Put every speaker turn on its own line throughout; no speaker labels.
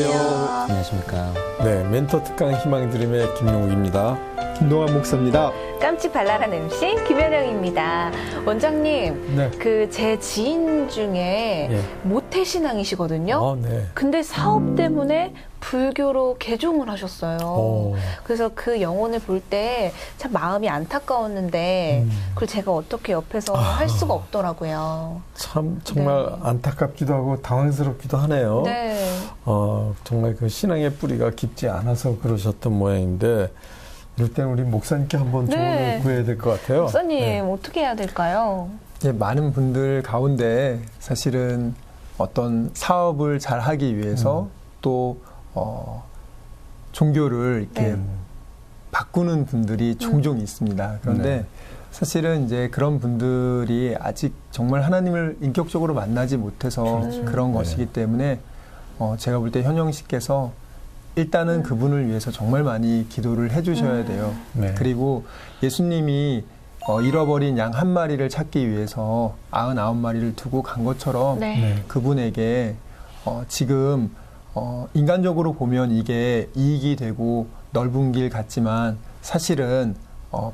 안녕하십니까.
네, 멘토 특강 희망드림의 김용욱입니다.
김동환 목사입니다.
깜찍 발랄한 MC 김현영입니다. 원장님,
네.
제 지인 중에 모태신앙이시거든요.
네.
근데 사업 때문에 불교로 개종을 하셨어요. 그래서 그 영혼을 볼 때 참 마음이 안타까웠는데 그걸 제가 어떻게 옆에서 할 수가 없더라고요.
참 정말 안타깝기도 하고 당황스럽기도 하네요.
네.
정말 그 신앙의 뿌리가 깊지 않아서 그러셨던 모양인데 이럴 때는 우리 목사님께 한번 조언을 구해야 될 것 같아요.
목사님, 어떻게 해야 될까요?
많은 분들 가운데 사실은 어떤 사업을 잘 하기 위해서 또 종교를 이렇게 바꾸는 분들이 종종 있습니다. 그런데 사실은 이제 그런 분들이 아직 정말 하나님을 인격적으로 만나지 못해서 그런 것이기 때문에 제가 볼 때 현영 씨께서 일단은 그분을 위해서 정말 많이 기도를 해주셔야 돼요. 그리고 예수님이 잃어버린 양 한 마리를 찾기 위해서 99마리를 두고 간 것처럼 그분에게 지금 인간적으로 보면 이게 이익이 되고 넓은 길 같지만 사실은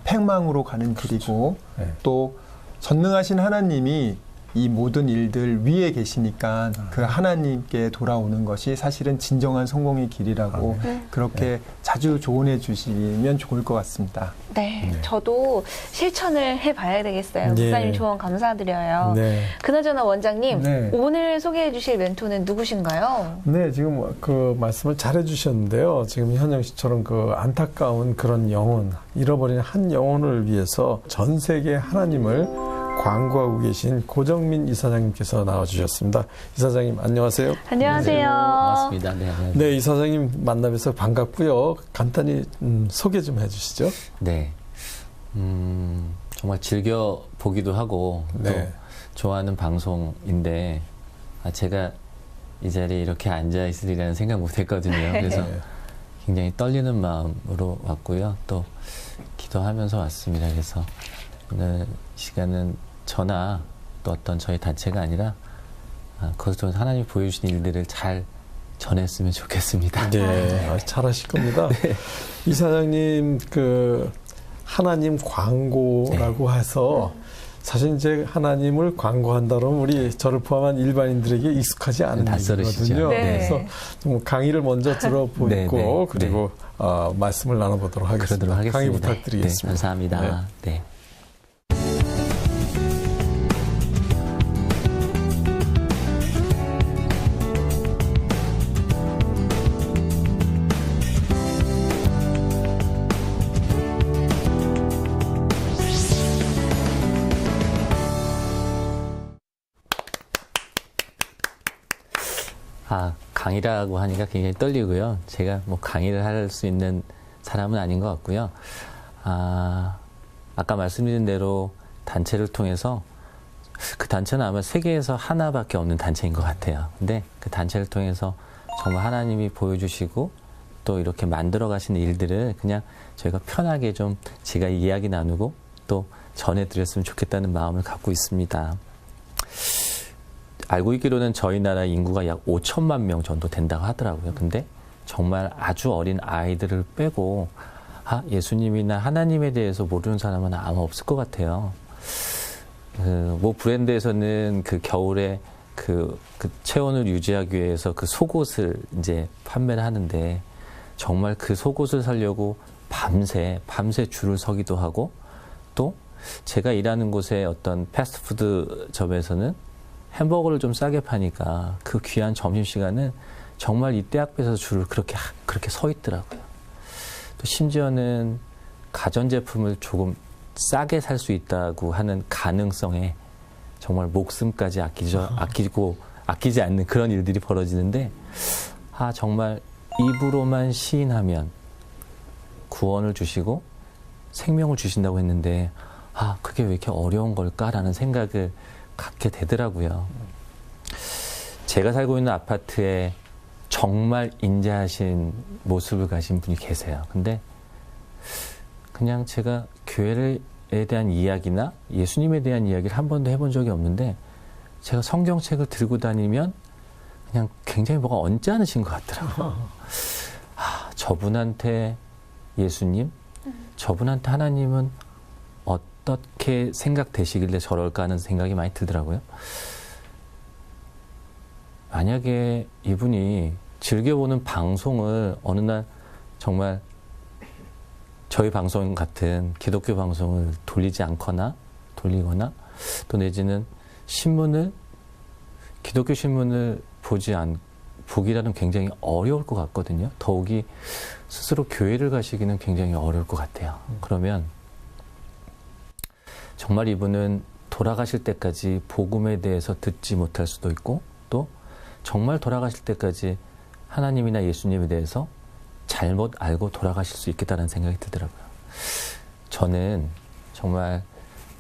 팽망으로 가는 길이고 또 전능하신 하나님이 이 모든 일들 위에 계시니까 그 하나님께 돌아오는 것이 사실은 진정한 성공의 길이라고 그렇게 자주 조언해 주시면 좋을 것 같습니다.
네, 저도 실천을 해봐야 되겠어요.
네.
목사님 조언 감사드려요.
네.
그나저나 원장님,
네.
오늘 소개해 주실 멘토는 누구신가요?
네, 지금 그 말씀을 잘해 주셨는데요. 지금 현영 씨처럼 그 안타까운 그런 영혼, 잃어버린 한 영혼을 위해서 전 세계 하나님을 광고하고 계신 고정민 이사장님께서 나와주셨습니다. 이사장님 안녕하세요.
안녕하세요.
네, 반갑습니다.
네, 이사장님 만나뵈서 반갑고요. 간단히 소개 좀 해주시죠.
네. 정말 즐겨 보기도 하고 또 좋아하는 방송인데 제가 이 자리에 이렇게 앉아 있으리라는 생각 못 했거든요. 그래서 굉장히 떨리는 마음으로 왔고요. 또 기도하면서 왔습니다. 그래서 오늘 시간은 저나 또 어떤 저희 단체가 아니라 그것을 하나님이 보여주신 일들을 잘 전했으면 좋겠습니다.
네, 잘하실 겁니다. 이사장님 그 하나님 광고라고 해서 사실 이제 하나님을 광고한다 그러면 우리 저를 포함한 일반인들에게 익숙하지 않은 일이거든요. 그래서 좀 강의를 먼저 들어보고 그리고 말씀을 나눠보도록 하겠습니다. 강의 부탁드리겠습니다.
네, 감사합니다. 네. 강의라고 하니까 굉장히 떨리고요. 제가 뭐 강의를 할 수 있는 사람은 아닌 것 같고요. 아까 말씀드린 대로 단체를 통해서 그 단체는 아마 세계에서 하나밖에 없는 단체인 것 같아요. 근데 그 단체를 통해서 정말 하나님이 보여주시고 또 이렇게 만들어 가시는 일들을 그냥 저희가 편하게 좀 제가 이야기 나누고 또 전해드렸으면 좋겠다는 마음을 갖고 있습니다. 알고 있기로는 저희 나라 인구가 약 5천만 명 정도 된다고 하더라고요. 근데 정말 아주 어린 아이들을 빼고 예수님이나 하나님에 대해서 모르는 사람은 아마 없을 것 같아요. 뭐 브랜드에서는 그 겨울에 그 체온을 유지하기 위해서 그 속옷을 이제 판매를 하는데 정말 그 속옷을 사려고 밤새 줄을 서기도 하고 또 제가 일하는 곳에 어떤 패스트푸드점에서는 햄버거를 좀 싸게 파니까 그 귀한 점심시간은 정말 이때 앞에서 줄을 그렇게 서 있더라고요. 또 심지어는 가전제품을 조금 싸게 살 수 있다고 하는 가능성에 정말 목숨까지 아끼지 않는 그런 일들이 벌어지는데 정말 입으로만 시인하면 구원을 주시고 생명을 주신다고 했는데 그게 왜 이렇게 어려운 걸까라는 생각을 갖게 되더라고요. 제가 살고 있는 아파트에 정말 인자하신 모습을 가진 분이 계세요. 근데 그냥 제가 교회에 대한 이야기나 예수님에 대한 이야기를 한 번도 해본 적이 없는데 제가 성경책을 들고 다니면 그냥 굉장히 뭐가 언짢으신 것 같더라고요. 저분한테 예수님, 저분한테 하나님은 어떻게 생각되시길래 저럴까 하는 생각이 많이 들더라고요. 만약에 이분이 즐겨보는 방송을 어느 날 정말 저희 방송 같은 기독교 방송을 돌리거나 또 내지는 기독교 신문을 보기라는 굉장히 어려울 것 같거든요. 더욱이 스스로 교회를 가시기는 굉장히 어려울 것 같아요. 그러면 정말 이분은 돌아가실 때까지 복음에 대해서 듣지 못할 수도 있고, 또 정말 돌아가실 때까지 하나님이나 예수님에 대해서 잘못 알고 돌아가실 수 있겠다는 생각이 들더라고요. 저는 정말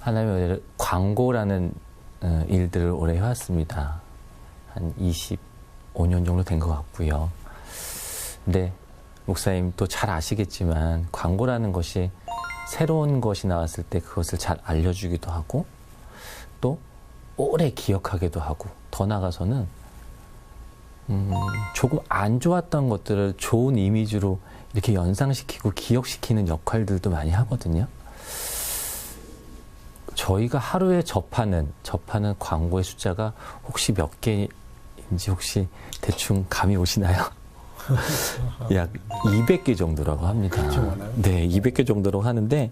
하나님의 은혜를 광고라는 일들을 오래 해왔습니다. 한 25년 정도 된 것 같고요. 근데 목사님 또 잘 아시겠지만 광고라는 것이 새로운 것이 나왔을 때 그것을 잘 알려주기도 하고, 또 오래 기억하기도 하고, 더 나아가서는 조금 안 좋았던 것들을 좋은 이미지로 이렇게 연상시키고 기억시키는 역할들도 많이 하거든요. 저희가 하루에 접하는 광고의 숫자가 혹시 몇 개인지 혹시 대충 감이 오시나요? 약 200개 정도라고 합니다. 네, 200개 정도라고 하는데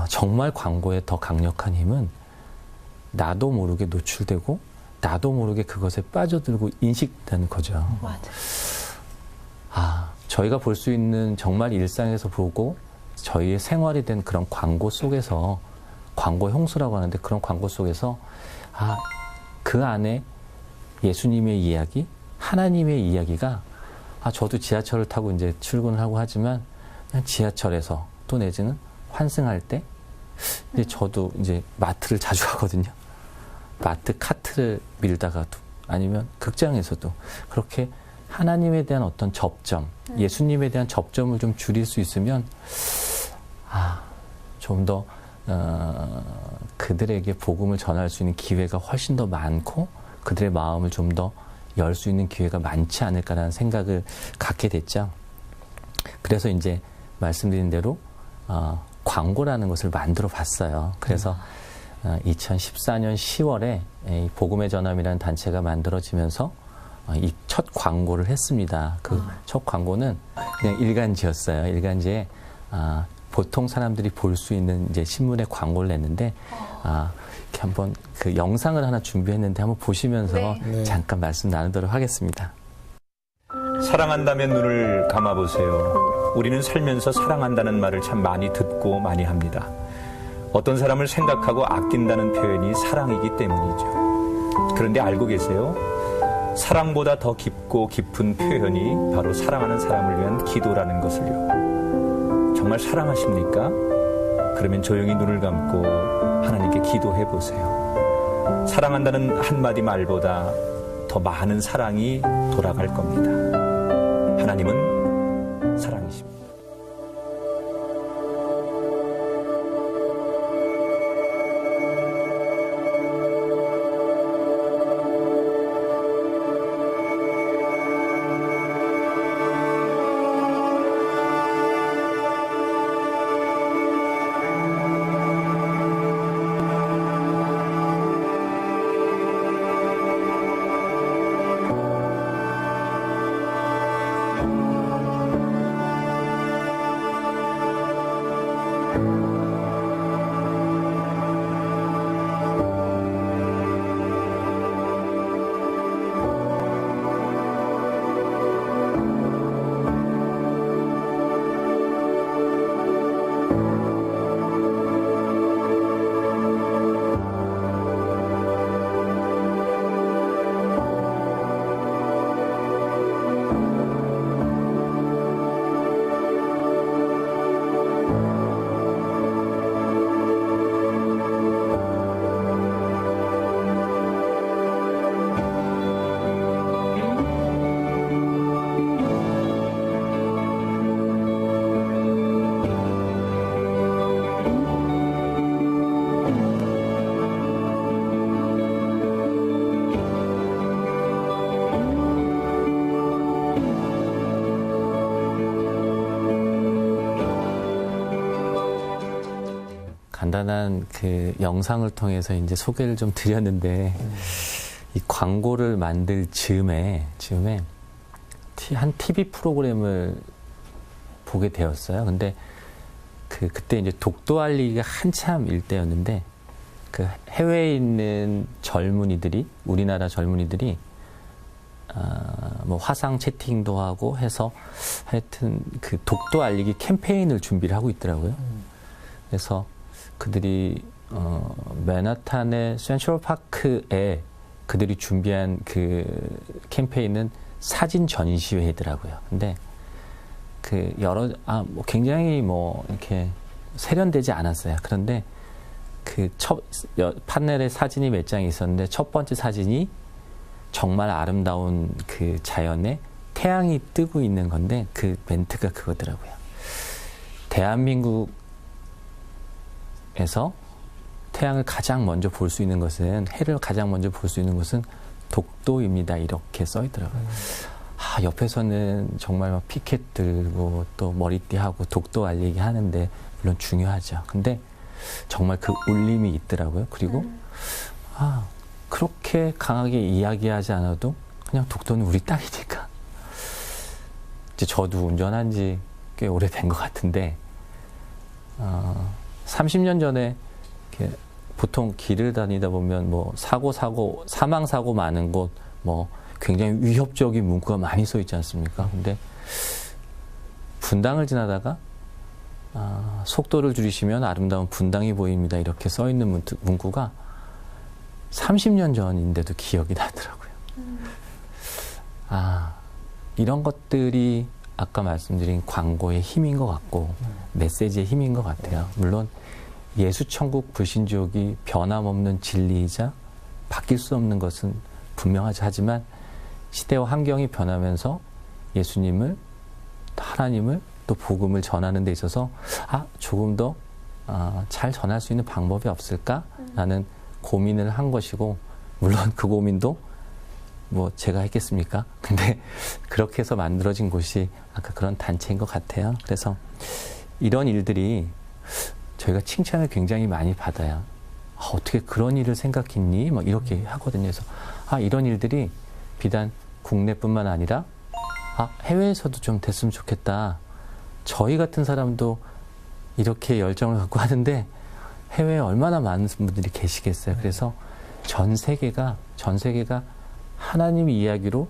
정말 광고의 더 강력한 힘은 나도 모르게 노출되고 나도 모르게 그것에 빠져들고 인식되는 거죠.
맞아.
저희가 볼 수 있는 정말 일상에서 보고 저희의 생활이 된 그런 광고 속에서, 광고 형수라고 하는데 그런 광고 속에서 그 안에 예수님의 이야기, 하나님의 이야기가 저도 지하철을 타고 이제 출근을 하고 하지만 그냥 지하철에서 또 내지는 환승할 때 이제 저도 이제 마트를 자주 가거든요. 마트 카트를 밀다가도 아니면 극장에서도 그렇게 하나님에 대한 어떤 접점, 예수님에 대한 접점을 좀 줄일 수 있으면 좀 더 그들에게 복음을 전할 수 있는 기회가 훨씬 더 많고 그들의 마음을 좀 더 열 수 있는 기회가 많지 않을까라는 생각을 갖게 됐죠. 그래서 이제 말씀드린 대로 광고라는 것을 만들어 봤어요. 그래서 2014년 10월에 이 복음의 전함이라는 단체가 만들어지면서 이 첫 광고를 했습니다. 그 첫 광고는 그냥 일간지였어요. 일간지에 보통 사람들이 볼 수 있는 이제 신문에 광고를 냈는데 이렇게 한번 그 영상을 하나 준비했는데 한번 보시면서
네.
잠깐 말씀 나누도록 하겠습니다.
사랑한다면 눈을 감아보세요. 우리는 살면서 사랑한다는 말을 참 많이 듣고 많이 합니다. 어떤 사람을 생각하고 아낀다는 표현이 사랑이기 때문이죠. 그런데 알고 계세요? 사랑보다 더 깊고 깊은 표현이 바로 사랑하는 사람을 위한 기도라는 것을요. 정말 사랑하십니까? 그러면 조용히 눈을 감고 하나님께 기도해 보세요. 사랑한다는 한마디 말보다 더 많은 사랑이 돌아갈 겁니다. 하나님은 사랑이십니다.
간단한 그 영상을 통해서 이제 소개를 좀 드렸는데 이 광고를 만들 즈음에 한 TV 프로그램을 보게 되었어요. 근데 그때 이제 독도 알리기가 한참일 때였는데 그 해외에 있는 젊은이들이 우리나라 젊은이들이 뭐 화상 채팅도 하고 해서 하여튼 그 독도 알리기 캠페인을 준비를 하고 있더라고요. 그래서 그들이 맨하탄의 센트럴파크에 그들이 준비한 그 캠페인은 사진 전시회더라고요. 근데 그 뭐 굉장히 뭐 이렇게 세련되지 않았어요. 그런데 그 판넬에 사진이 몇 장이 있었는데 첫 번째 사진이 정말 아름다운 그 자연에 태양이 뜨고 있는 건데 그 멘트가 그거더라고요. 대한민국에서 태양을 가장 먼저 볼 수 있는 것은, 해를 가장 먼저 볼 수 있는 것은 독도입니다. 이렇게 써 있더라고요. 옆에서는 정말 막 피켓 들고 또 머리띠 하고 독도 알리기 하는데 물론 중요하죠. 근데 정말 그 울림이 있더라고요. 그리고 그렇게 강하게 이야기하지 않아도 그냥 독도는 우리 땅이니까. 이제 저도 운전한 지 꽤 오래된 것 같은데 30년 전에 이렇게 보통 길을 다니다 보면 뭐 사망 사고 많은 곳, 뭐 굉장히 위협적인 문구가 많이 써 있지 않습니까? 근데 분당을 지나다가 속도를 줄이시면 아름다운 분당이 보입니다. 이렇게 써 있는 문구가 30년 전인데도 기억이 나더라고요. 이런 것들이 아까 말씀드린 광고의 힘인 것 같고 메시지의 힘인 것 같아요. 물론 예수천국 불신족이 변함없는 진리이자 바뀔 수 없는 것은 분명하지, 하지만 시대와 환경이 변하면서 예수님을, 하나님을, 또 복음을 전하는 데 있어서 조금 더 잘 전할 수 있는 방법이 없을까라는 고민을 한 것이고, 물론 그 고민도 뭐 제가 했겠습니까? 근데 그렇게 해서 만들어진 곳이 아까 그런 단체인 것 같아요. 그래서 이런 일들이 저희가 칭찬을 굉장히 많이 받아요. 어떻게 그런 일을 생각했니? 막 이렇게 하거든요. 그래서 이런 일들이 비단 국내뿐만 아니라 해외에서도 좀 됐으면 좋겠다. 저희 같은 사람도 이렇게 열정을 갖고 하는데 해외에 얼마나 많은 분들이 계시겠어요. 그래서 전 세계가 하나님 이야기로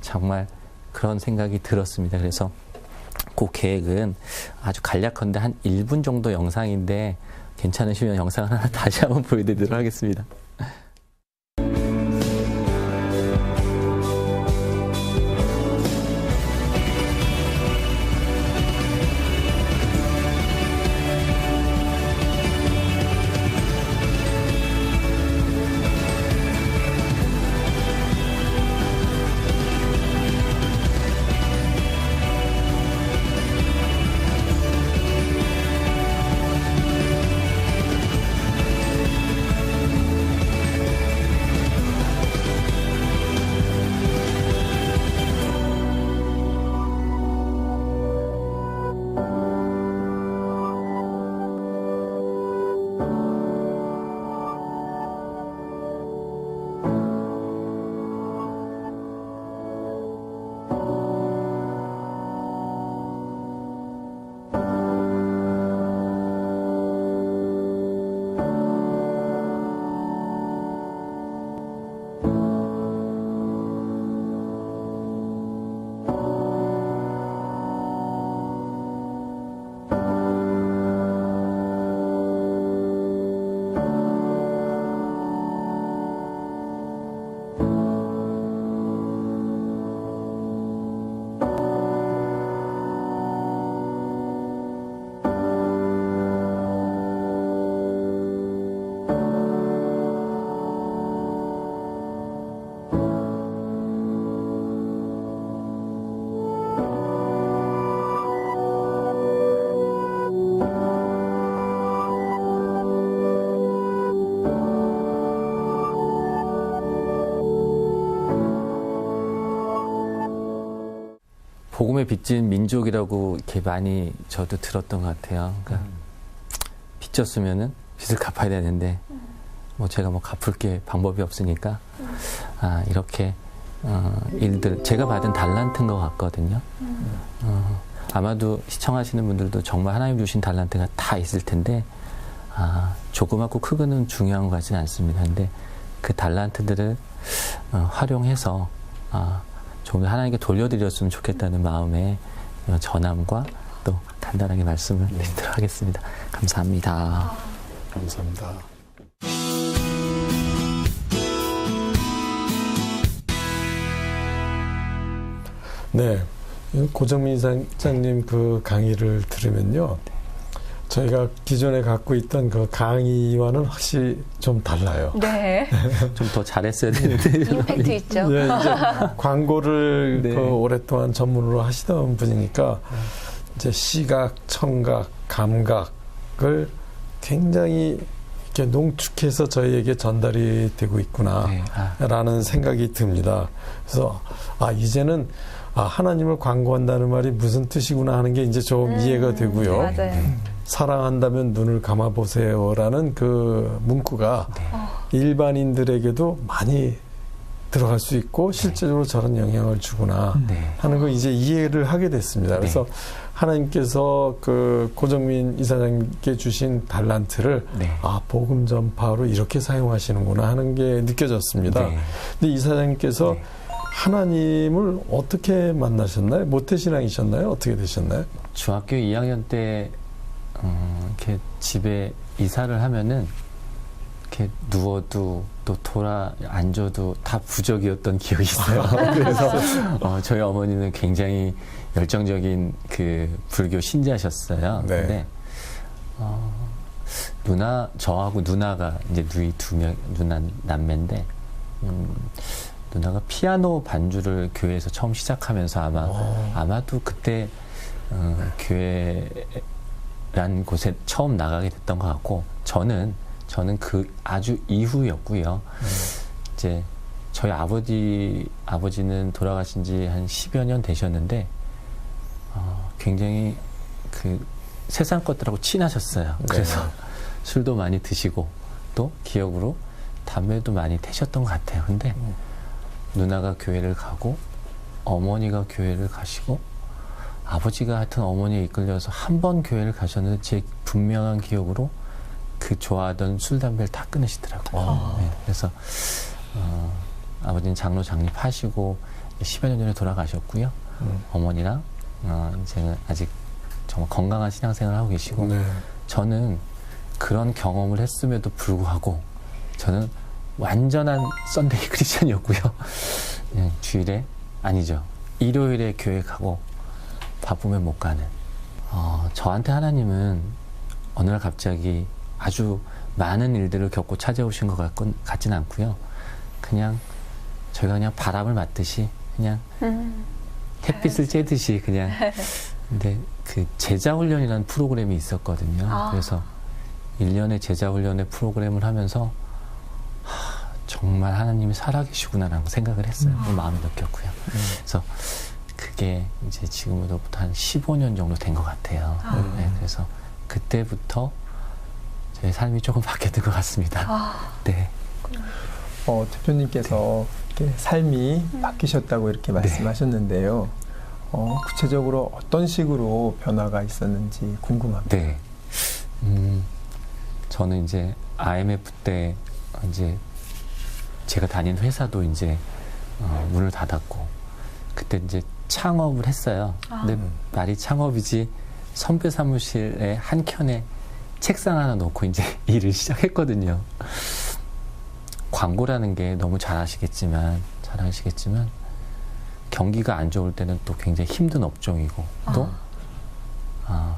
정말 그런 생각이 들었습니다. 그래서 그 계획은 아주 간략한데 한 1분 정도 영상인데 괜찮으시면 영상을 하나 다시 한번 보여드리도록 하겠습니다. 복음에 빚진 민족이라고 이렇게 많이 저도 들었던 것 같아요. 그러니까 빚 졌으면은 빚을 갚아야 되는데 뭐 제가 뭐 갚을 게 방법이 없으니까 이렇게 일들 제가 받은 달란트인 것 같거든요. 아마도 시청하시는 분들도 정말 하나님 주신 달란트가 다 있을 텐데 조그맣고 크고는 중요한 것 같지는 않습니다. 근데 그 달란트들을 활용해서 좀 하나님께 돌려드렸으면 좋겠다는 마음에 전함과 또 간단하게 말씀을 드리도록 하겠습니다. 감사합니다.
감사합니다. 네, 고정민 이사장님 그 강의를 들으면요, 저희가 기존에 갖고 있던 그 강의와는 확실히 좀 달라요.
네.
좀 더 잘했어야 되는데.
임팩트 있죠.
네, 이제 광고를
네.
그 오랫동안 전문으로 하시던 분이니까 이제 시각, 청각, 감각을 굉장히 이렇게 농축해서 저희에게 전달이 되고 있구나라는 생각이 듭니다. 그래서 이제는 하나님을 광고한다는 말이 무슨 뜻이구나 하는 게 이제 좀 이해가 되고요.
맞아요.
사랑한다면 눈을 감아보세요라는 그 문구가 일반인들에게도 많이 들어갈 수 있고 실제적으로 저런 영향을 주구나 하는 걸 이제 이해를 하게 됐습니다. 그래서 하나님께서 그 고정민 이사장님께 주신 달란트를 복음 전파로 이렇게 사용하시는구나 하는 게 느껴졌습니다. 근데 이사장님께서 하나님을 어떻게 만나셨나요? 모태신앙이셨나요? 어떻게 되셨나요?
중학교 2학년 때 이렇게 집에 이사를 하면은 이렇게 누워도 또 돌아 앉아도 다 부적이었던 기억이 있어요. 그래서 저희 어머니는 굉장히 열정적인 그 불교 신자셨어요. 근데 저하고 누나가 이제 누이 2명 누나 남매인데 누나가 피아노 반주를 교회에서 처음 시작하면서 아마도 그때 교회란 곳에 처음 나가게 됐던 것 같고 저는 그 아주 이후였고요. 이제 저희 아버지는 돌아가신 지 한 10여 년 되셨는데 굉장히 그 세상 것들하고 친하셨어요. 그래서 술도 많이 드시고 또 기억으로 담배도 많이 태셨던 것 같아요. 근데 누나가 교회를 가고 어머니가 교회를 가시고 아버지가 하여튼 어머니에 이끌려서 한 번 교회를 가셨는데 제 분명한 기억으로 그 좋아하던 술, 담배를 다 끊으시더라고요. 그래서 아버지는 장로 장립하시고 10여 년 전에 돌아가셨고요. 어머니랑 이제는 아직 정말 건강한 신앙생활을 하고 계시고 저는 그런 경험을 했음에도 불구하고 저는 완전한 썬데이 크리스천이었고요. 그냥 주일에 일요일에 교회 가고 바쁘면 못 가는. 저한테 하나님은 어느 날 갑자기 아주 많은 일들을 겪고 찾아오신 것 같진 않고요. 저희가 그냥 바람을 맞듯이 그냥 햇빛을 쬐듯이 그냥. 근데 그 제자훈련이라는 프로그램이 있었거든요. 그래서 1년의 제자훈련의 프로그램을 하면서 정말 하나님이 살아계시구나라는 생각을 했어요. 마음이 느꼈고요. 그래서 그게 이제 지금으로부터 한 15년 정도 된 것 같아요. 그래서 그때부터 제 삶이 조금 바뀌었던 것 같습니다.
대표님께서 이렇게 삶이 바뀌셨다고 이렇게 말씀하셨는데요. 구체적으로 어떤 식으로 변화가 있었는지 궁금합니다.
저는 이제 IMF 때 이제 제가 다닌 회사도 이제 문을 닫았고 그때 이제 창업을 했어요. 근데 말이 창업이지 선배 사무실에 한 켠에 책상 하나 놓고 이제 일을 시작했거든요. 광고라는 게 너무 잘 아시겠지만 경기가 안 좋을 때는 또 굉장히 힘든 업종이고 또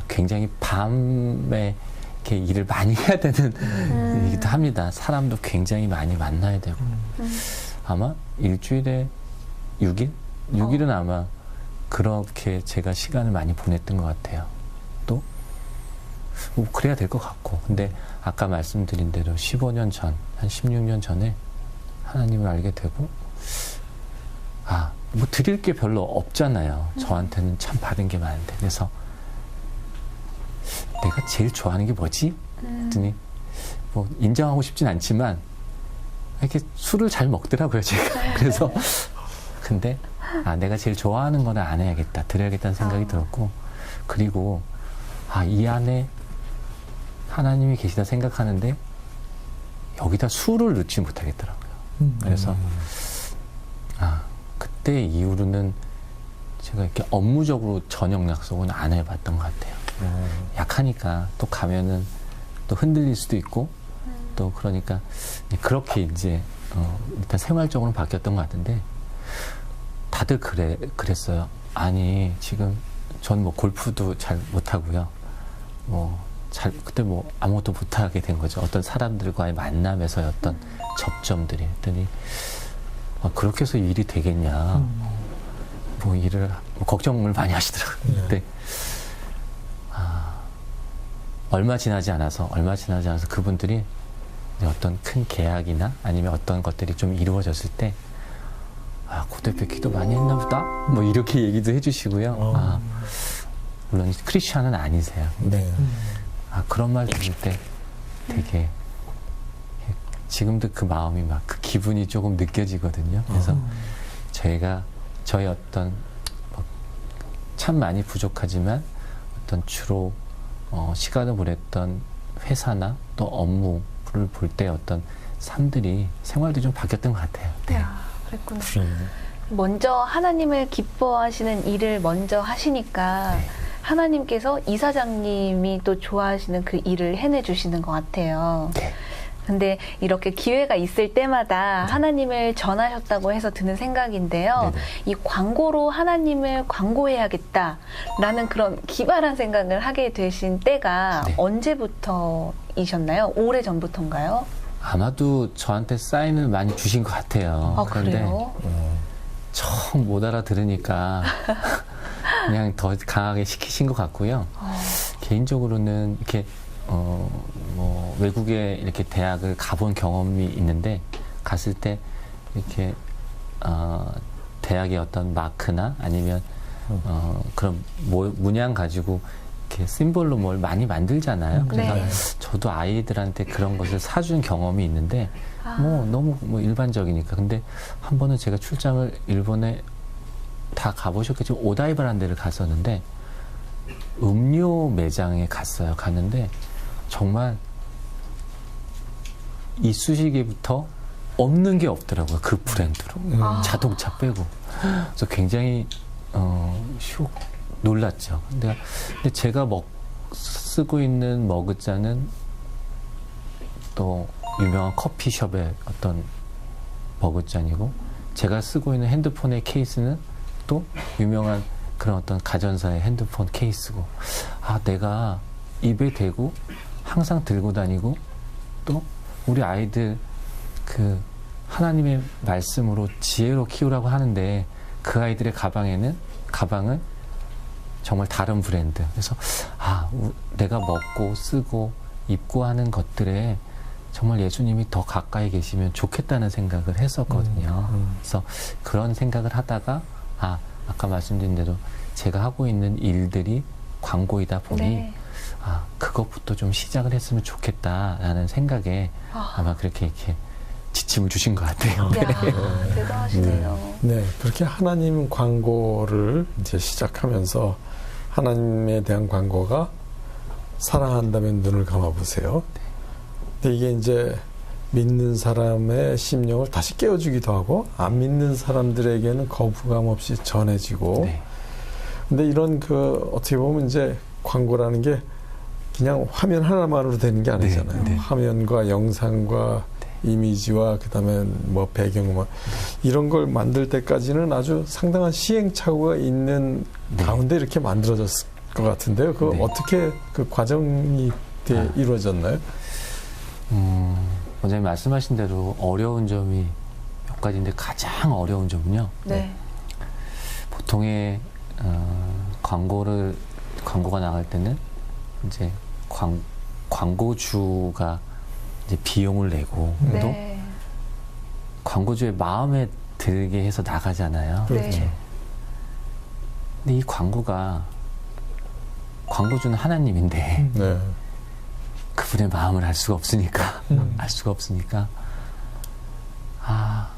굉장히 밤에 이렇게 일을 많이 해야 되는 일이기도 합니다. 사람도 굉장히 많이 만나야 되고 아마 일주일에 6일은 아마 그렇게 제가 시간을 많이 보냈던 것 같아요. 또 뭐 그래야 될 것 같고 근데 아까 말씀드린 대로 15년 전, 한 16년 전에 하나님을 알게 되고 뭐 드릴 게 별로 없잖아요. 저한테는 참 받은 게 많은데 그래서 내가 제일 좋아하는 게 뭐지? 그랬더니 뭐 인정하고 싶진 않지만 이렇게 술을 잘 먹더라고요, 제가. 그래서 근데 내가 제일 좋아하는 거는 안 해야겠다, 드려야겠다는 생각이 들었고, 그리고 이 안에 하나님이 계시다 생각하는데 여기다 술을 넣지 못하겠더라고요. 그래서 그때 이후로는 제가 이렇게 업무적으로 저녁 약속은 안 해봤던 것 같아요. 약하니까 또 가면은 또 흔들릴 수도 있고 또 그러니까 그렇게 이제 일단 생활적으로 바뀌었던 것 같은데, 다들 그랬어요. 아니 지금 전 뭐 골프도 잘 못하고요. 그때 뭐 아무것도 못하게 된 거죠. 어떤 사람들과의 만남에서의 어떤 접점들이. 했더니 그렇게 해서 일이 되겠냐. 뭐 일을 걱정을 많이 하시더라고요. 근데 얼마 지나지 않아서 그분들이 어떤 큰 계약이나 아니면 어떤 것들이 좀 이루어졌을 때 고 대표 기도 많이 했나 보다, 뭐 이렇게 얘기도 해주시고요. 물론 크리스찬은 아니세요. 근데 그런 말 들을 때 되게 지금도 그 마음이 막 그 기분이 조금 느껴지거든요. 그래서 저희 어떤 참 많이 부족하지만 어떤 주로 시간을 보냈던 회사나 또 업무를 볼 때 어떤 생활도 좀 바뀌었던 것 같아요. 네.
그랬구나. 먼저 하나님을 기뻐하시는 일을 먼저 하시니까 하나님께서 이사장님이 또 좋아하시는 그 일을 해내주시는 것 같아요.
네.
근데 이렇게 기회가 있을 때마다 하나님을 전하셨다고 해서 드는 생각인데요. 이 광고로 하나님을 광고해야겠다라는 그런 기발한 생각을 하게 되신 때가 언제부터이셨나요? 오래 전부터인가요?
아마도 저한테 사인을 많이 주신 것 같아요. 그런데
그래요?
처음 못 알아들으니까 그냥 더 강하게 시키신 것 같고요. 개인적으로는 이렇게 뭐 외국에 이렇게 대학을 가본 경험이 있는데, 갔을 때 이렇게 대학의 어떤 마크나 아니면 그런 문양 가지고 이렇게 심볼로 뭘 많이 만들잖아요. 그래서 저도 아이들한테 그런 것을 사준 경험이 있는데 너무 일반적이니까. 근데 한 번은 제가 출장을 일본에 다 가보셨겠지만 오다이바라는 데를 갔었는데 음료 매장에 갔는데 정말 이쑤시개부터 없는 게 없더라고요. 그 브랜드로. 자동차 빼고. 그래서 굉장히 놀랐죠. 근데 제가 쓰고 있는 머그잔은 또 유명한 커피숍의 어떤 머그잔이고, 제가 쓰고 있는 핸드폰의 케이스는 또 유명한 그런 어떤 가전사의 핸드폰 케이스고, 내가 입에 대고 항상 들고 다니고, 또 우리 아이들 그 하나님의 말씀으로 지혜로 키우라고 하는데 그 아이들의 가방은 정말 다른 브랜드. 그래서 내가 먹고 쓰고 입고 하는 것들에 정말 예수님이 더 가까이 계시면 좋겠다는 생각을 했었거든요. 그래서 그런 생각을 하다가 아까 말씀드린 대로 제가 하고 있는 일들이 광고이다 보니 그것부터 좀 시작을 했으면 좋겠다라는 생각에 아마 그렇게 이렇게 지침을 주신 것 같아요.
대단하시네요.
네, 그렇게 하나님 광고를 이제 시작하면서 하나님에 대한 광고가 사랑한다면 눈을 감아보세요. 근데 이게 이제 믿는 사람의 심령을 다시 깨워주기도 하고 안 믿는 사람들에게는 거부감 없이 전해지고. 근데 이런 어떻게 보면 이제 광고라는 게 그냥 화면 하나만으로 되는 게 아니잖아요. 화면과 영상과 이미지와 그다음에 뭐 배경 이런 걸 만들 때까지는 아주 상당한 시행착오가 있는 가운데 이렇게 만들어졌을 것 같은데요. 어떻게 그 과정이 이루어졌나요?
원장님 말씀하신 대로 어려운 점이 몇 가지인데, 가장 어려운 점은요. 보통의 광고가 나갈 때는 이제 광고주가 이제 비용을 내고 또 광고주의 마음에 들게 해서 나가잖아요. 근데 이 광고주는 하나님인데 그분의 마음을 알 수가 없으니까 알 수가 없으니까 아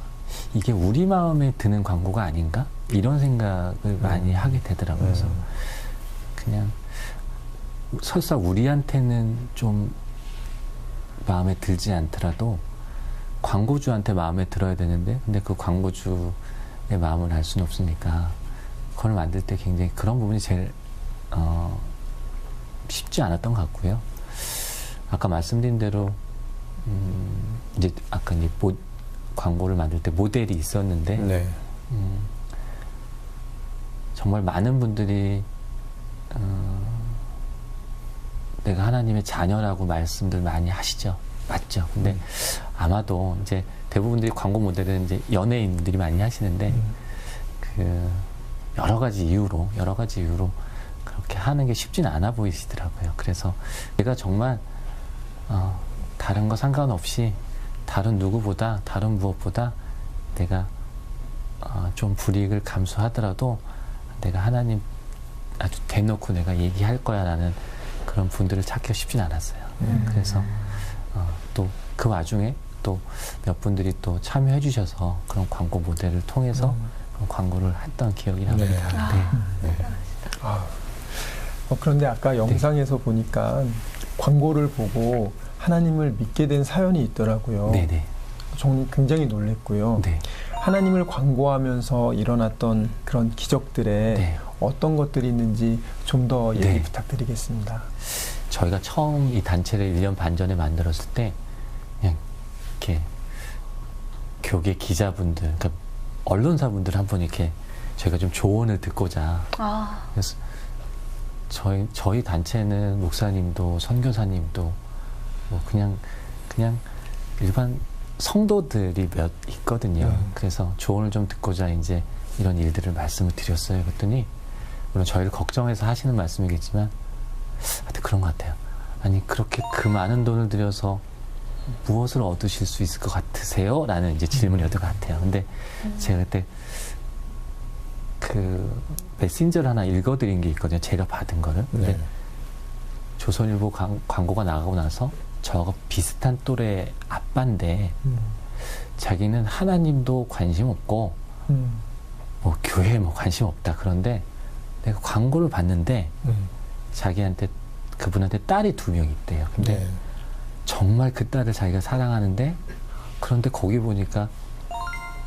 이게 우리 마음에 드는 광고가 아닌가 이런 생각을 많이 하게 되더라고요. 그래서 그냥 설사 우리한테는 좀 마음에 들지 않더라도 광고주한테 마음에 들어야 되는데 근데 그 광고주의 마음을 알 수는 없으니까 그걸 만들 때 굉장히 그런 부분이 제일 쉽지 않았던 것 같고요. 아까 말씀드린 대로 이제 아까 이제 광고를 만들 때 모델이 있었는데
네.
정말 많은 분들이 내가 하나님의 자녀라고 말씀들 많이 하시죠. 맞죠. 근데 아마도 이제 대부분들이 광고 모델은 이제 연예인들이 많이 하시는데 그 여러 가지 이유로 그렇게 하는 게 쉽지는 않아 보이시더라고요. 그래서 내가 정말 다른 거 상관없이 다른 누구보다 다른 무엇보다 내가 좀 불이익을 감수하더라도 내가 하나님 아주 대놓고 내가 얘기할 거야라는 그런 분들을 찾기가 쉽진 않았어요. 그래서 또 그 와중에 또 몇 분들이 또 참여해 주셔서 그런 광고 모델을 통해서 그런 광고를 했던 기억이 납니다. 네.
그런데 아까 영상에서 보니까 광고를 보고 하나님을 믿게 된 사연이 있더라고요.
네네.
저는 굉장히 놀랬고요.
네.
하나님을 광고하면서 일어났던 그런 기적들에
네.
어떤 것들이 있는지 좀 더 얘기
네.
부탁드리겠습니다.
저희가 처음 이 단체를 1년 반 전에 만들었을 때 그냥 이렇게 교계 기자분들, 그러니까 언론사분들 한 번 이렇게 저희가 좀 조언을 듣고자 그래서 저희 단체는 목사님도 선교사님도 뭐 그냥 일반 성도들이 몇 있거든요. 그래서 조언을 좀 듣고자 이제 이런 일들을 말씀을 드렸어요. 그랬더니 물론 저희를 걱정해서 하시는 말씀이겠지만 하여튼 그런 것 같아요. 아니 그렇게 그 많은 돈을 들여서 무엇을 얻으실 수 있을 것 같으세요? 라는 이제 질문이었던 것 같아요. 근데 제가 그때 그 메신저를 하나 읽어드린 게 있거든요. 제가 받은 거를. 근데
네.
조선일보 광고가 나가고 나서 저하고 비슷한 또래 아빠인데 자기는 하나님도 관심 없고 뭐 교회에 뭐 관심 없다. 그런데 내가 광고를 봤는데 자기한테 그분한테 딸이 2명 있대요. 근데
네.
정말 그 딸을 자기가 사랑하는데 그런데 거기 보니까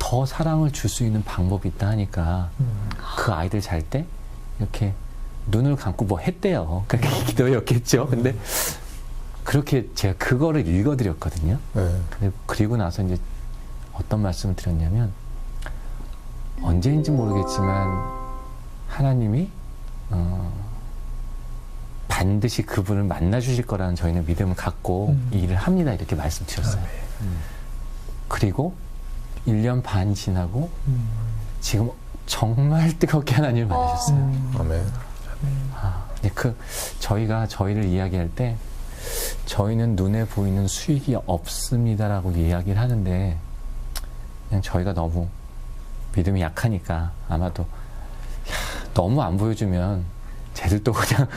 더 사랑을 줄 수 있는 방법이 있다 하니까 그 아이들 잘 때 이렇게 눈을 감고 뭐 했대요. 그러니까 기도였겠죠. 근데 그렇게 제가 그거를 읽어드렸거든요.
네.
근데 그리고 나서 이제 어떤 말씀을 드렸냐면 언제인지 모르겠지만 하나님이 반드시 그분을 만나 주실 거라는 저희는 믿음을 갖고 이 일을 합니다. 이렇게 말씀드렸어요. 그리고 1년 반 지나고 지금 정말 뜨겁게 하나님을 만나셨어요.
아멘.
근데 저희를 이야기할 때 저희는 눈에 보이는 수익이 없습니다라고 이야기를 하는데 그냥 저희가 너무 믿음이 약하니까 아마도 너무 안 보여주면 쟤들도 그냥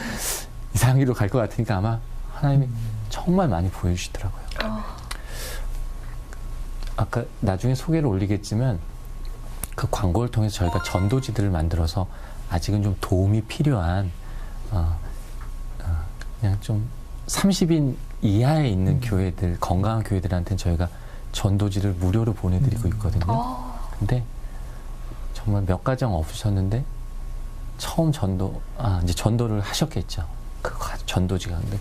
이상한 길로 갈 것 같으니까 아마 하나님이 정말 많이 보여주시더라고요. 아까 나중에 소개를 올리겠지만 그 광고를 통해서 저희가 전도지들을 만들어서 아직은 좀 도움이 필요한 그냥 좀 30인 이하에 있는 교회들, 건강한 교회들한테는 저희가 전도지를 무료로 보내드리고 있거든요. 근데 정말 몇 가정 없으셨는데 처음 이제 전도를 하셨겠죠. 그 전도지가. 근데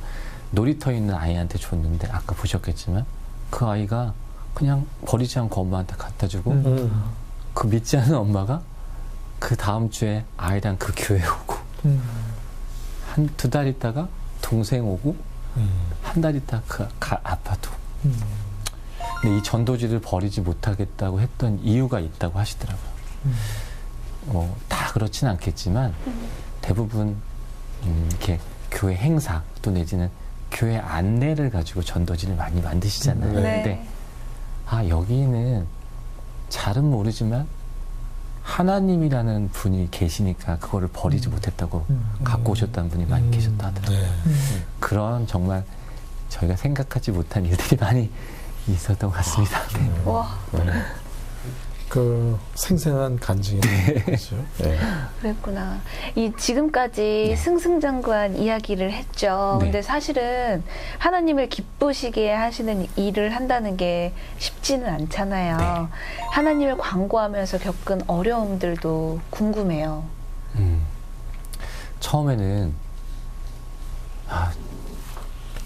놀이터에 있는 아이한테 줬는데 아까 보셨겠지만 그 아이가 그냥 버리지 않고 엄마한테 갖다 주고 그 믿지 않는 엄마가 그 다음 주에 아이랑 그 교회 오고 한 2달 있다가 동생 오고 한 달 있다가 그 아빠도 근데 이 전도지를 버리지 못하겠다고 했던 이유가 있다고 하시더라고요. 뭐 다 그렇진 않겠지만 대부분 이렇게 교회 행사 또 내지는 교회 안내를 가지고 전도지를 많이 만드시잖아요.
네.
근데 여기는 잘은 모르지만 하나님이라는 분이 계시니까 그거를 버리지 못했다고 갖고 오셨다는 분이 많이 계셨다 하더라고요.
네.
그런 정말 저희가 생각하지 못한 일들이 많이 있었던 것 같습니다. 네.
와,
그 생생한 간증이 거죠. 네.
그랬구나. 이 지금까지 승승장구한 이야기를 했죠.
네.
근데 사실은 하나님을 기쁘시게 하시는 일을 한다는 게 쉽지는 않잖아요.
네.
하나님을 광고하면서 겪은 어려움들도 궁금해요.
처음에는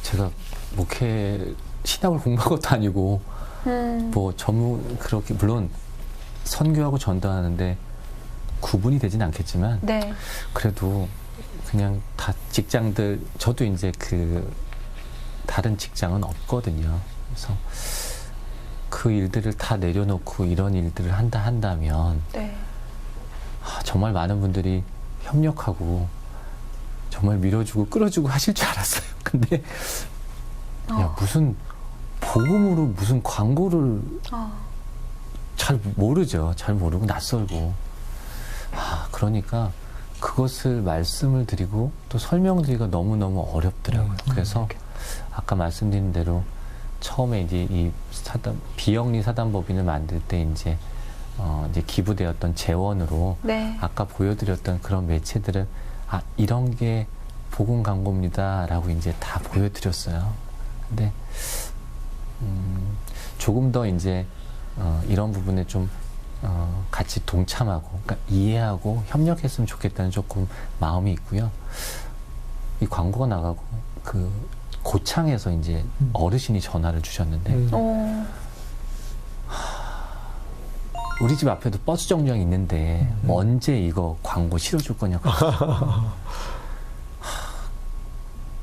제가 목회 신학을 공부한 것도 아니고 뭐 전문 그렇게 물론 선교하고 전도하는데 구분이 되진 않겠지만
네.
그래도 그냥 다 직장들 저도 이제 그 다른 직장은 없거든요. 그래서 그 일들을 다 내려놓고 이런 일들을 한다면
네.
정말 많은 분들이 협력하고 정말 밀어주고 끌어주고 하실 줄 알았어요. 근데 야, 무슨 복음으로 무슨 광고를 잘 모르죠. 잘 모르고 낯설고. 그러니까 그것을 말씀을 드리고 또 설명드리기가 너무너무 어렵더라고요. 그래서 아까 말씀드린 대로 처음에 이제 이 비영리 사단법인을 만들 때 이제 기부되었던 재원으로
네.
아까 보여드렸던 그런 매체들을 이런 게 복음 광고입니다라고 이제 다 보여드렸어요. 근데 조금 더 이제 이런 부분에 좀 같이 동참하고, 그러니까 이해하고 협력했으면 좋겠다는 조금 마음이 있고요. 이 광고가 나가고 그 고창에서 이제 어르신이 전화를 주셨는데 우리 집 앞에도 버스 정류장이 있는데 언제 이거 광고 실어줄 거냐고.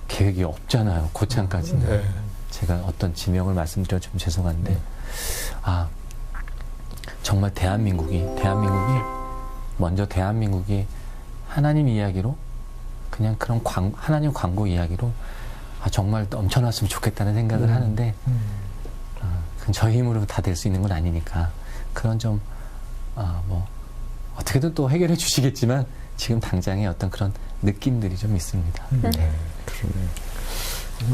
계획이 없잖아요. 고창까지는.
네.
제가 어떤 지명을 말씀드려 좀 죄송한데 정말 대한민국이 먼저 대한민국이 하나님 이야기로 그냥 그런 하나님 광고 이야기로 정말 넘쳐났으면 좋겠다는 생각을 하는데 그건 저희 힘으로 다 될 수 있는 건 아니니까 그런 좀 뭐 어떻게든 또 해결해 주시겠지만 지금 당장의 어떤 그런 느낌들이 좀 있습니다. 네.
그러네.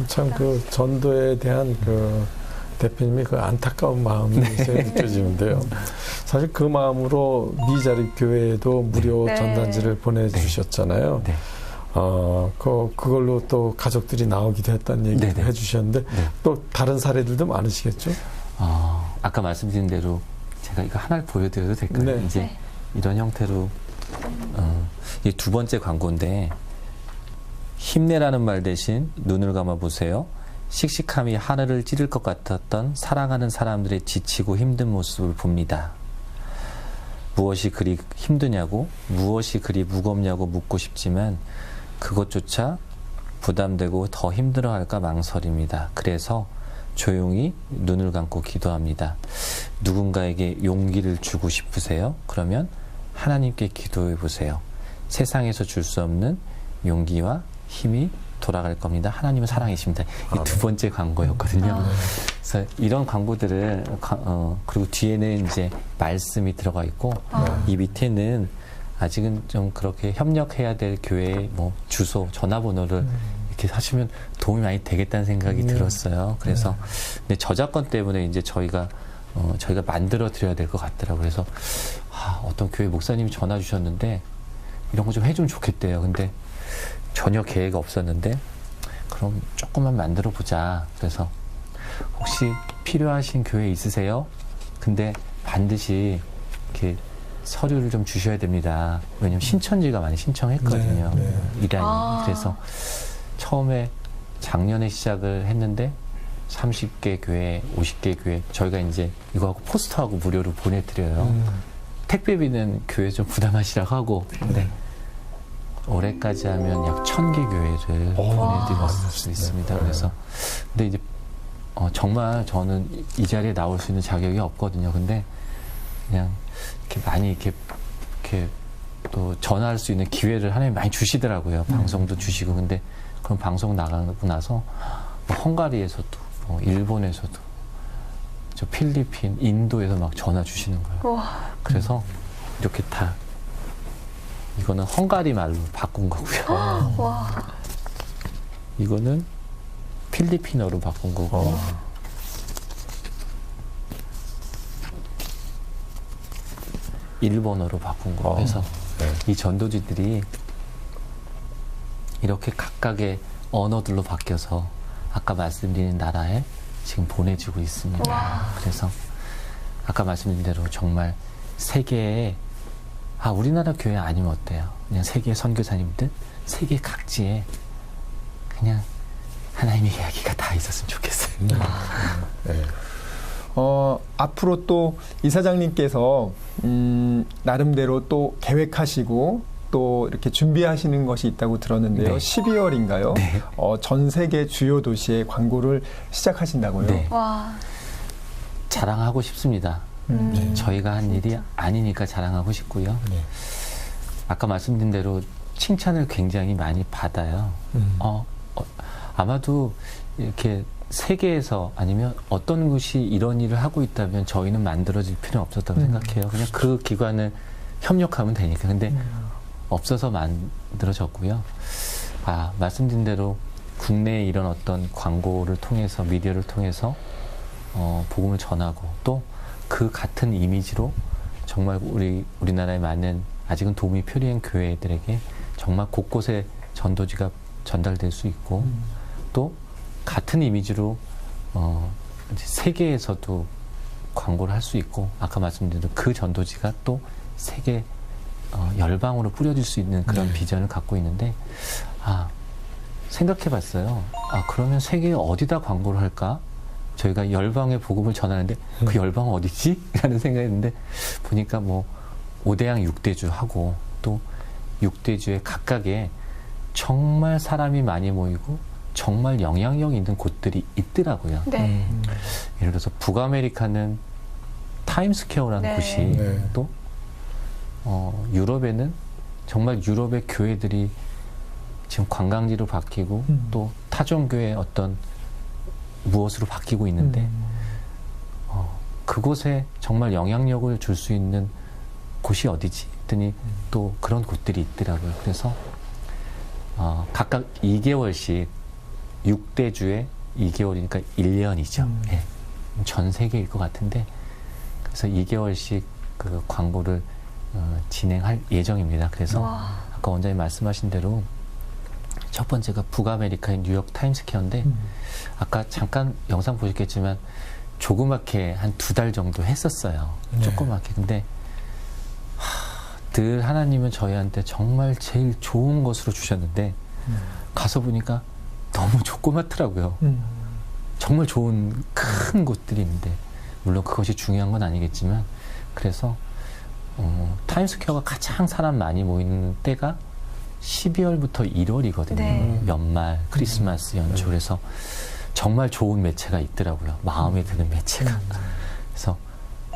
참 그 전도에 대한 그 대표님의 그 안타까운 마음이 느껴지는데요. 사실 그 마음으로 미자립 교회에도 무료
네.
전단지를 보내주셨잖아요.
네.
그걸로 또 가족들이 나오기도 했다는 얘기도
네네.
해주셨는데 또 다른 사례들도 많으시겠죠?
아까 말씀드린 대로 제가 이거 하나를 보여드려도 될까요?
네.
이제
네.
이런 형태로 이 두 번째 광고인데 힘내라는 말 대신 눈을 감아 보세요. 씩씩함이 하늘을 찌를 것 같았던 사랑하는 사람들의 지치고 힘든 모습을 봅니다. 무엇이 그리 힘드냐고, 무엇이 그리 무겁냐고 묻고 싶지만 그것조차 부담되고 더 힘들어할까 망설입니다. 그래서 조용히 눈을 감고 기도합니다. 누군가에게 용기를 주고 싶으세요? 그러면 하나님께 기도해 보세요. 세상에서 줄 수 없는 용기와 힘이 돌아갈 겁니다. 하나님은 사랑이십니다. 이 두 번째 광고였거든요. 그래서 이런 광고들을 그리고 뒤에는 이제 말씀이 들어가 있고 이 밑에는 아직은 좀 그렇게 협력해야 될 교회의 뭐 주소, 전화번호를 이렇게 하시면 도움이 많이 되겠다는 생각이 들었어요. 그래서 근데 저작권 때문에 이제 저희가 만들어 드려야 될 것 같더라고요. 그래서 어떤 교회 목사님이 전화 주셨는데 이런 거 좀 해주면 좋겠대요. 근데 전혀 계획 없었는데 그럼 조금만 만들어 보자. 그래서 혹시 필요하신 교회 있으세요? 근데 반드시 이렇게 서류를 좀 주셔야 됩니다. 왜냐면 신천지가 많이 신청했거든요. 이란이. 그래서 처음에 작년에 시작을 했는데 30개 교회, 50개 교회 저희가 이제 이거하고 포스터하고 무료로 보내드려요. 택배비는 교회 좀 부담하시라고 하고 근데 올해까지 하면 약 1000개 교회를 보내드릴 수 있습니다. 그래서 근데 이제 정말 저는 이 자리에 나올 수 있는 자격이 없거든요. 근데 그냥 이렇게 많이 이렇게 또 전화할 수 있는 기회를 하나님 많이 주시더라고요. 방송도 주시고 근데 그런 방송 나가고 나서 뭐 헝가리에서도 뭐 일본에서도 저 필리핀, 인도에서 막 전화 주시는 거예요. 그래서 이렇게 다 이거는 헝가리 말로 바꾼 거고요. 이거는 필리핀어로 바꾼 거고 일본어로 바꾼 거. 그래서 이 전도지들이 이렇게 각각의 언어들로 바뀌어서 아까 말씀드린 나라에 지금 보내지고 있습니다. 그래서 아까 말씀드린 대로 정말 세계에 우리나라 교회 아니면 어때요? 그냥 세계 선교사님들 세계 각지에 그냥 하나님의 이야기가 다 있었으면 좋겠어요.
네.
앞으로 또 이사장님께서 나름대로 또 계획하시고 또 이렇게 준비하시는 것이 있다고 들었는데요.
네.
12월인가요?
네.
전 세계 주요 도시에 광고를 시작하신다고요?
네.
와.
자랑하고 싶습니다. 저희가 한 일이 아니니까 자랑하고 싶고요.
네.
아까 말씀드린 대로 칭찬을 굉장히 많이 받아요. 아마도 이렇게 세계에서 아니면 어떤 곳이 이런 일을 하고 있다면 저희는 만들어질 필요는 없었다고 생각해요. 그냥 그 기관을 협력하면 되니까. 근데 없어서 만들어졌고요. 말씀드린 대로 국내에 이런 어떤 광고를 통해서 미디어를 통해서 복음을 전하고 또 그 같은 이미지로 정말 우리나라에 많은 아직은 도움이 필요한 교회들에게 정말 곳곳에 전도지가 전달될 수 있고 또 같은 이미지로 이제 세계에서도 광고를 할 수 있고 아까 말씀드린 그 전도지가 또 세계 열방으로 뿌려질 수 있는 그런 비전을 갖고 있는데 생각해봤어요. 그러면 세계에 어디다 광고를 할까? 저희가 열방의 복음을 전하는데 그 열방은 어디지? 라는 생각했는데 보니까 5대양 6대주 하고 또 6대주의 각각에 정말 사람이 많이 모이고 정말 영향력 있는 곳들이 있더라고요.
네.
예를 들어서 북아메리카는 타임스퀘어라는 곳이 또 유럽에는 정말 유럽의 교회들이 지금 관광지로 바뀌고 또 타종교의 어떤 무엇으로 바뀌고 있는데 그곳에 정말 영향력을 줄 수 있는 곳이 어디지? 했더니 또 그런 곳들이 있더라고요. 그래서 각각 2개월씩 6대주에 2개월이니까 1년이죠. 예. 전 세계일 것 같은데 그래서 2개월씩 그 광고를 진행할 예정입니다. 그래서 아까 원장님 말씀하신 대로 첫 번째가 북아메리카의 뉴욕 타임스퀘어인데 아까 잠깐 영상 보셨겠지만 조그맣게 한 2달 정도 했었어요. 조그맣게. 근데 늘 하나님은 저희한테 정말 제일 좋은 것으로 주셨는데 가서 보니까 너무 조그맣더라고요. 정말 좋은 큰 곳들이 있는데 물론 그것이 중요한 건 아니겠지만 그래서 타임스퀘어가 가장 사람 많이 모이는 때가 12월부터 1월이거든요.
네.
연말, 크리스마스 연초. 그래서 정말 좋은 매체가 있더라고요. 마음에 드는 매체가. 그래서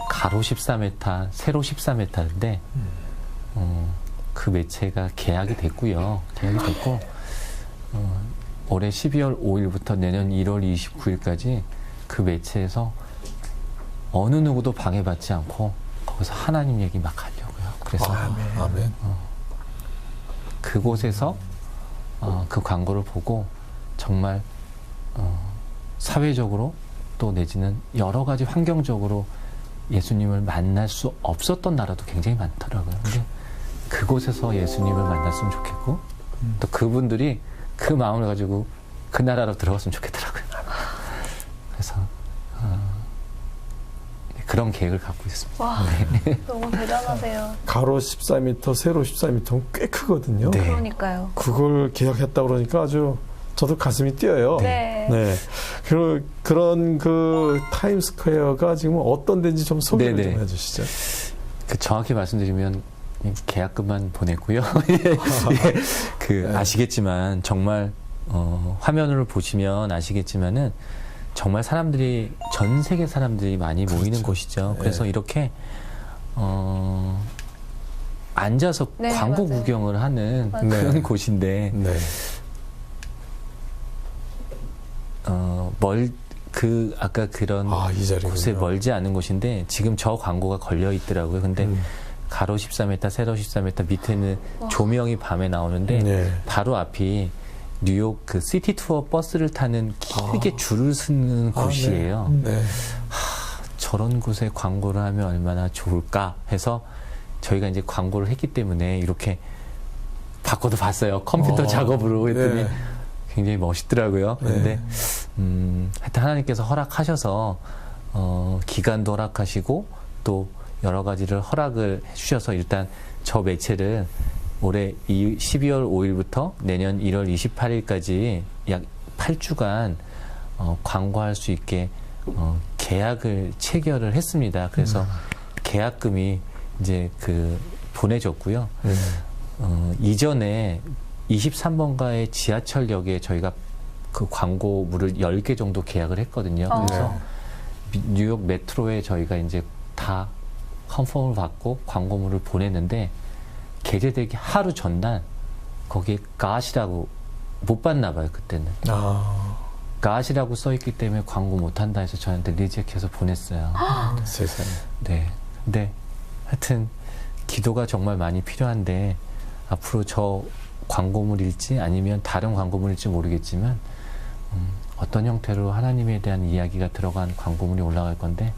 가로 14m, 세로 14m인데 그 매체가 계약이 됐고요. 계약이 됐고 올해 12월 5일부터 내년 1월 29일까지 그 매체에서 어느 누구도 방해받지 않고 거기서 하나님 얘기 막 하려고요. 그래서
아멘.
그곳에서 그 광고를 보고 정말 사회적으로 또 내지는 여러 가지 환경적으로 예수님을 만날 수 없었던 나라도 굉장히 많더라고요. 근데 그곳에서 예수님을 만났으면 좋겠고 또 그분들이 그 마음을 가지고 그 나라로 들어갔으면 좋겠더라고요. 그래서 그런 계획을 갖고 있습니다.
와, 너무 대단하세요.
가로 14m, 세로 14m면 꽤 크거든요.
네.
그러니까요.
그걸 계약했다 그러니까 아주 저도 가슴이 뛰어요.
네.
네. 그런 그 타임스퀘어가 지금 어떤 데인지 좀 소개를
네네.
좀 해주시죠.
정확히 말씀드리면 계약금만 보냈고요. 아시겠지만 정말 화면을 보시면 아시겠지만은 정말 사람들이 전 세계 사람들이 많이 모이는 곳이죠. 그래서 이렇게 앉아서 광고
맞아요.
구경을 하는
맞아요.
그런 곳인데
네.
아까 그런
이 자리군요.
곳에 멀지 않은 곳인데 지금 저 광고가 걸려 있더라고요. 근데 가로 14m, 세로 14m 밑에는 조명이 밤에 나오는데
네.
바로 앞이 뉴욕 그 시티 투어 버스를 타는 길게 줄을 서는 곳이에요.
네.
저런 곳에 광고를 하면 얼마나 좋을까 해서 저희가 이제 광고를 했기 때문에 이렇게 바꿔도 봤어요. 컴퓨터 작업으로 했더니
네.
굉장히 멋있더라고요. 그런데 하여튼 하나님께서 허락하셔서 기간도 허락하시고 또 여러 가지를 허락을 해주셔서 일단 저 매체를 올해 12월 5일부터 내년 1월 28일까지 약 8주간 광고할 수 있게 계약을 체결을 했습니다. 그래서 계약금이 이제 보내졌고요. 이전에 23번가의 지하철역에 저희가 그 광고물을 10개 정도 계약을 했거든요. 그래서 뉴욕 메트로에 저희가 이제 다 컨펌을 받고 광고물을 보냈는데 게재되기 하루 전날 거기에 갓이라고 못 봤나 봐요. 그때는. 갓이라고 써있기 때문에 광고 못한다 해서 저한테 리젝해서 보냈어요.
세상에.
네. 근데 하여튼 기도가 정말 많이 필요한데 앞으로 저 광고물일지 아니면 다른 광고물일지 모르겠지만 어떤 형태로 하나님에 대한 이야기가 들어간 광고물이 올라갈 건데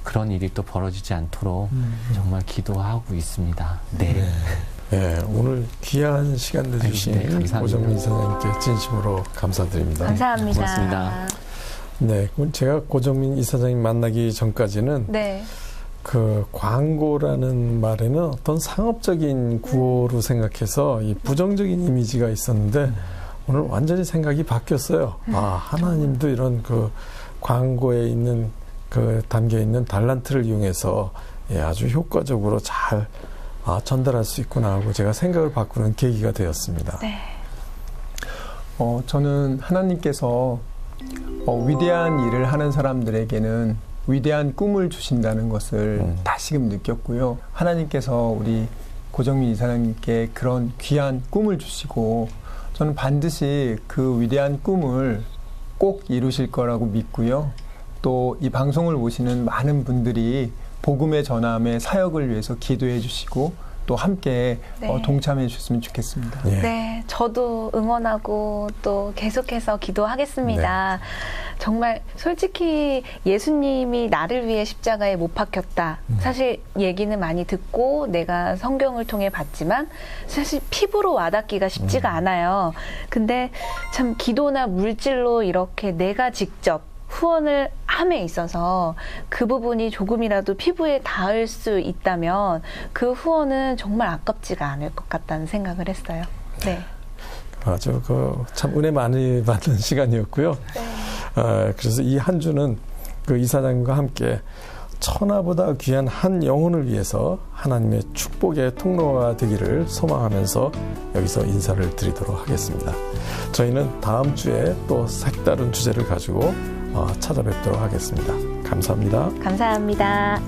그런 일이 또 벌어지지 않도록 정말 기도하고 있습니다. 네.
네, 오늘 귀한 시간 내주신
감사합니다.
고정민 이사장님께 진심으로 감사드립니다.
감사합니다.
고맙습니다.
네, 제가 고정민 이사장님 만나기 전까지는
네.
그 광고라는 말에는 어떤 상업적인 구호로 생각해서 이 부정적인 이미지가 있었는데 오늘 완전히 생각이 바뀌었어요. 하나님도 이런 그 광고에 있는 그 담겨 있는 달란트를 이용해서 아주 효과적으로 잘 전달할 수 있구나 하고 제가 생각을 바꾸는 계기가 되었습니다.
네.
저는 하나님께서 위대한 일을 하는 사람들에게는 위대한 꿈을 주신다는 것을 다시금 느꼈고요. 하나님께서 우리 고정민 이사장님께 그런 귀한 꿈을 주시고 저는 반드시 그 위대한 꿈을 꼭 이루실 거라고 믿고요. 또 이 방송을 보시는 많은 분들이 복음의 전함의 사역을 위해서 기도해 주시고 또 함께 동참해 주셨으면 좋겠습니다.
네, 저도 응원하고 또 계속해서 기도하겠습니다. 정말 솔직히 예수님이 나를 위해 십자가에 못 박혔다. 사실 얘기는 많이 듣고 내가 성경을 통해 봤지만 사실 피부로 와닿기가 쉽지가 않아요. 근데 참 기도나 물질로 이렇게 내가 직접 후원을 함에 있어서 그 부분이 조금이라도 피부에 닿을 수 있다면 그 후원은 정말 아깝지가 않을 것 같다는 생각을 했어요. 네.
아주 참 은혜 많이 받는 시간이었고요. 그래서 이 한 주는 그 이사장님과 함께 천하보다 귀한 한 영혼을 위해서 하나님의 축복의 통로가 되기를 소망하면서 여기서 인사를 드리도록 하겠습니다. 저희는 다음 주에 또 색다른 주제를 가지고 찾아뵙도록 하겠습니다. 감사합니다.
감사합니다.